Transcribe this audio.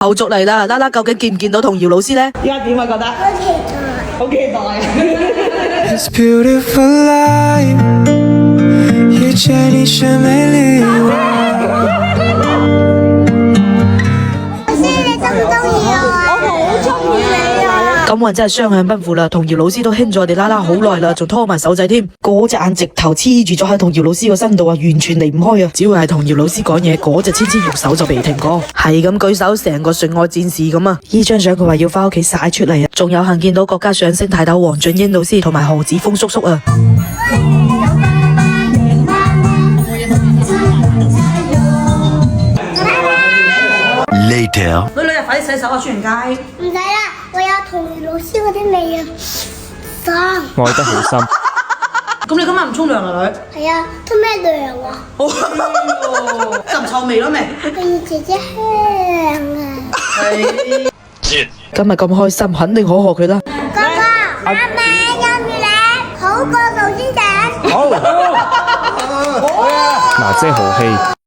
後續嚟啦，啦啦究竟見唔見到童瑤老師呢？依家點啊？覺得好期待。This beautiful life， 遇見你是美麗。老師，你中唔中意我啊？我好中意你啊！咁運真係雙向奔赴啦，童瑤老師都興咗我哋啦啦好耐啦，仲拖埋手仔添。嗰隻眼直頭黐住咗喺童瑤老師個身度啊，完全離唔開啊！只要係童瑤老師講嘢，嗰隻黐黐肉手就未停過，係咁舉手，成個純愛戰士咁啊！依張相佢話要翻屋企晒出嚟啊！仲有幸見到國家相聲泰斗黃俊英老師同埋何子峰叔叔啊！ Later， 女啊，快啲洗手啊！出完街。唔使啦，我有童瑤老師嗰啲味啊，爽。愛得好深。咁你今晚唔沖涼啊，女？係啊，沖咩涼啊？咁臭味咯未？佢姐姐香啊！今日咁開心，肯定好學佢啦！哥哥，媽媽有月餅，好過壽司餅。娜姐豪氣。